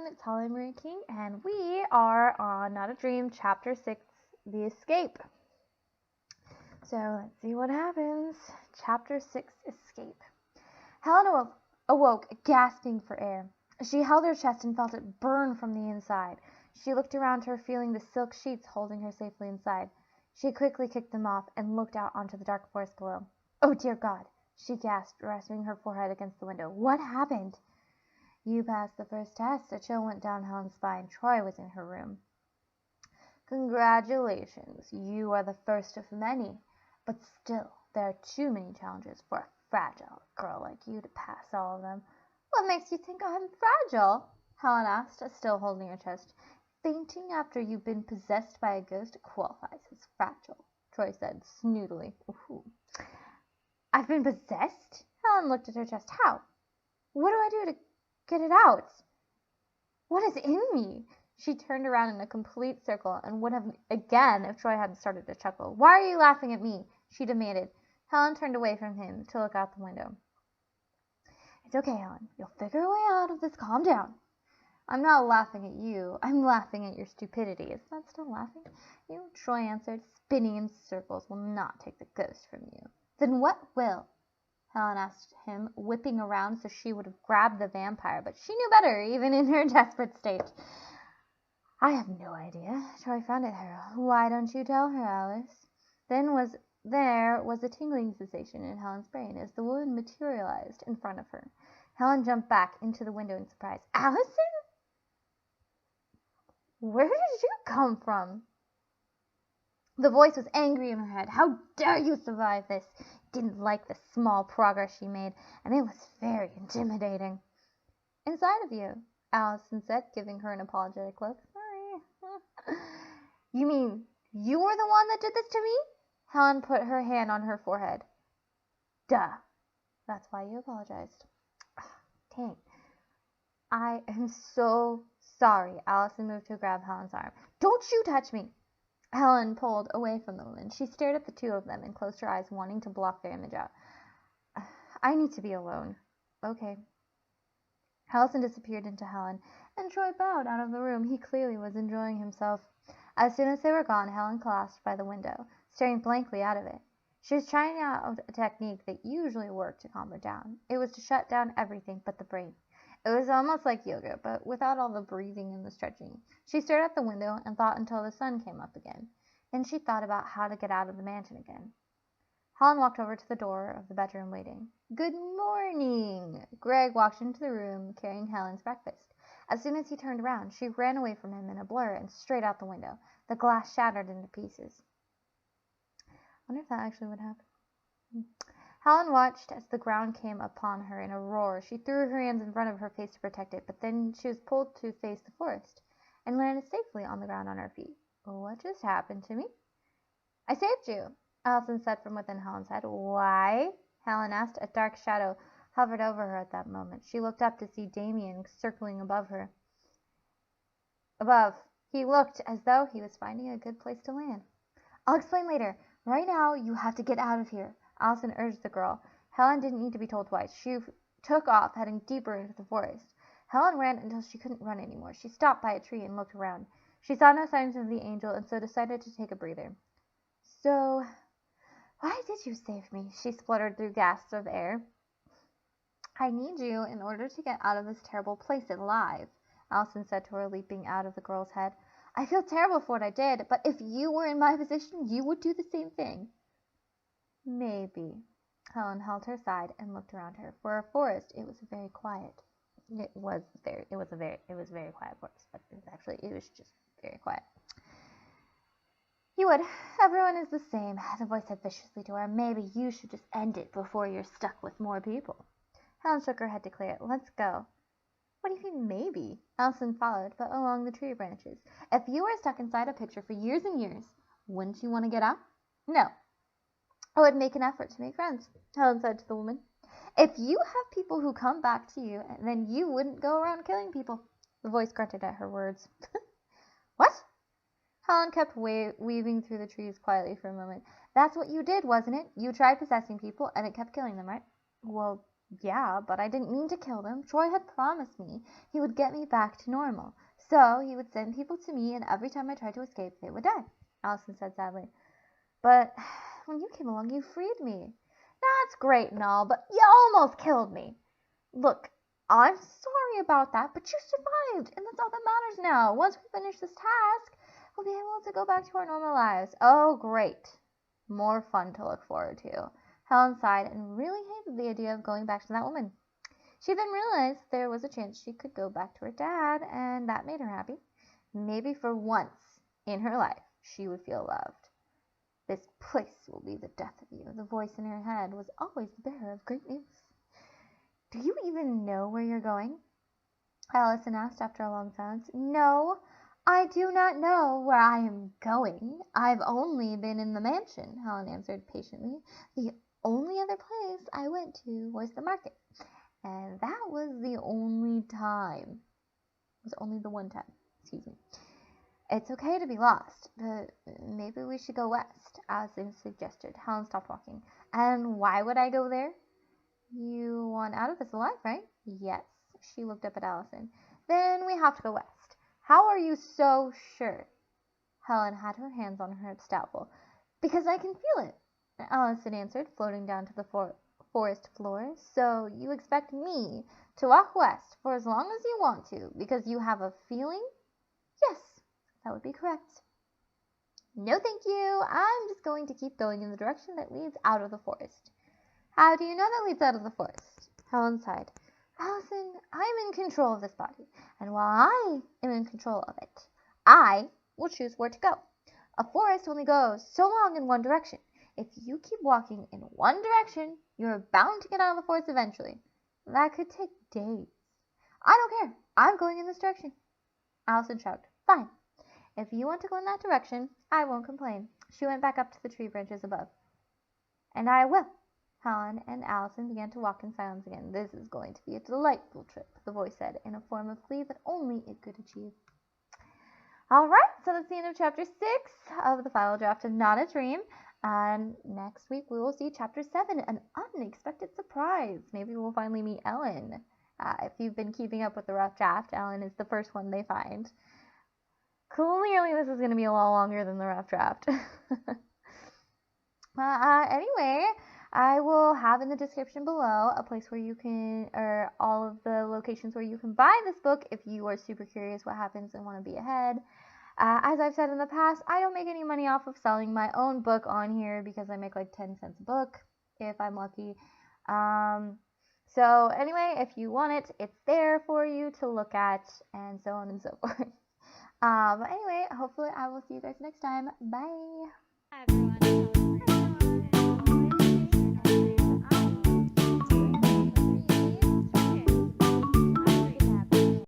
it's Holly Marie King, and we are on Not a Dream, Chapter 6, The Escape. So, let's see what happens. Chapter 6, Escape. Helen awoke, gasping for air. She held her chest and felt it burn from the inside. She looked around her, feeling the silk sheets holding her safely inside. She quickly kicked them off and looked out onto the dark forest below. "Oh, dear God," she gasped, resting her forehead against the window. "What happened?" "You passed the first test." A chill went down Helen's spine. Troy was in her room. "Congratulations. You are the first of many. But still, there are too many challenges for a fragile girl like you to pass all of them." "What makes you think I'm fragile?" Helen asked, still holding her chest. "Fainting after you've been possessed by a ghost qualifies as fragile," Troy said snootily. "Ooh. I've been possessed?" Helen looked at her chest. "How? What do I do to get it out? What is in me?" She turned around in a complete circle and would have again if Troy hadn't started to chuckle. "Why are you laughing at me?" she demanded. Helen turned away from him to look out the window. "It's okay, Helen. You'll figure a way out of this. Calm down." "I'm not laughing at you. I'm laughing at your stupidity." "Is that still laughing?" "You," Troy answered. "Spinning in circles will not take the ghost from you." "Then what will?" Helen asked him, whipping around so she would have grabbed the vampire, but she knew better, even in her desperate state. "I have no idea." Troy frowned at her. "Why don't you tell her, Alice?" There was a tingling sensation in Helen's brain as the woman materialized in front of her. Helen jumped back into the window in surprise. "Allison? Where did you come from?" The voice was angry in her head. "How dare you survive this?" Didn't like the small progress she made, and it was very intimidating. "Inside of you," Allison said, giving her an apologetic look. "Sorry." "You mean you were the one that did this to me?" Helen put her hand on her forehead. "Duh. That's why you apologized." "Dang. I am so sorry." Allison moved to grab Helen's arm. "Don't you touch me." Helen pulled away from the woman. She stared at the two of them and closed her eyes, wanting to block their image out. "I need to be alone." "Okay." Allison disappeared into Helen, and Troy bowed out of the room. He clearly was enjoying himself. As soon as they were gone, Helen collapsed by the window, staring blankly out of it. She was trying out a technique that usually worked to calm her down. It was to shut down everything but the brain. It was almost like yoga, but without all the breathing and the stretching. She stared out the window and thought until the sun came up again. Then she thought about how to get out of the mansion again. Helen walked over to the door of the bedroom, waiting. "Good morning." Greg walked into the room carrying Helen's breakfast. As soon as he turned around, she ran away from him in a blur and straight out the window. The glass shattered into pieces. I wonder if that actually would happen. Helen watched as the ground came upon her in a roar. She threw her hands in front of her face to protect it, but then she was pulled to face the forest and landed safely on the ground on her feet. "What just happened to me?" "I saved you," Allison said from within Helen's head. "Why?" Helen asked. A dark shadow hovered over her at that moment. She looked up to see Damien circling above her. He looked as though he was finding a good place to land. "I'll explain later. Right now, you have to get out of here," Allison urged the girl. Helen didn't need to be told twice. She took off, heading deeper into the forest. Helen ran until she couldn't run anymore. She stopped by a tree and looked around. She saw no signs of the angel and so decided to take a breather. "So, why did you save me?" she spluttered through gasps of air. "I need you in order to get out of this terrible place alive," Allison said to her, leaping out of the girl's head. "I feel terrible for what I did, but if you were in my position, you would do the same thing." "Maybe." Helen held her side and looked around her. For a forest, it was very quiet. It was a very quiet forest, but it was just very quiet. "You would. Everyone is the same," the voice said viciously to her. "Maybe you should just end it before you're stuck with more people." Helen shook her head to clear it. "Let's go." "What do you mean, maybe?" Allison followed, but along the tree branches. "If you were stuck inside a picture for years and years, wouldn't you want to get out?" "No. I would make an effort to make friends," Helen said to the woman. "If you have people who come back to you, then you wouldn't go around killing people." The voice grunted at her words. "What?" Helen kept weaving through the trees quietly for a moment. "That's what you did, wasn't it? You tried possessing people, and it kept killing them, right?" "Well, Yeah, but I didn't mean to kill them. Troy had promised me he would get me back to normal. So he would send people to me, and every time I tried to escape, they would die, Allison said sadly. But when you came along, you freed me. That's great and all, but you almost killed me. Look, I'm sorry about that, but you survived, and that's all that matters now. Once we finish this task, we'll be able to go back to our normal lives. Oh, great. More fun to look forward to. Helen sighed and really hated the idea of going back to that woman. She then realized there was a chance she could go back to her dad, and that made her happy. Maybe for once in her life, she would feel loved. This place will be the death of you. The voice in her head was always the bearer of great news. Do you even know where you're going? Allison asked after a long silence. No, I do not know where I am going. I've only been in the mansion, Helen answered patiently. The only other place I went to was the market, and that was the only time. It was only the one time. Excuse me. It's okay to be lost, but maybe we should go west, Allison suggested. Helen stopped walking. And why would I go there? You want out of this alive, right? Yes. She looked up at Allison. Then we have to go west. How are you so sure? Helen had her hands on her hips, doubtful. Because I can feel it, Allison answered, floating down to the forest floor. So you expect me to walk west for as long as you want to, because you have a feeling? Yes, that would be correct. No, thank you. I'm just going to keep going in the direction that leads out of the forest. How do you know that leads out of the forest? Helen sighed. Allison, I'm in control of this body, and while I am in control of it, I will choose where to go. A forest only goes so long in one direction. If you keep walking in one direction, you're bound to get out of the forest eventually. That could take days. I don't care. I'm going in this direction. Allison shrugged. Fine. If you want to go in that direction, I won't complain. She went back up to the tree branches above. And I will. Helen and Allison began to walk in silence again. This is going to be a delightful trip, the voice said, in a form of glee that only it could achieve. All right, so that's the end of Chapter 6 of the final draft of Not a Dream. And next week we will see Chapter 7, An Unexpected Surprise. Maybe we'll finally meet Ellen. If you've been keeping up with the rough draft, Ellen is the first one they find. Clearly this is going to be a lot longer than the rough draft. Anyway, I will have in the description below a place where you can, or all of the locations where you can buy this book if you are super curious what happens and want to be ahead. As I've said in the past, I don't make any money off of selling my own book on here because I make like 10 cents a book if I'm lucky. So anyway, if you want it, it's there for you to look at, and so on and so forth. But anyway, hopefully I will see you guys next time. Bye!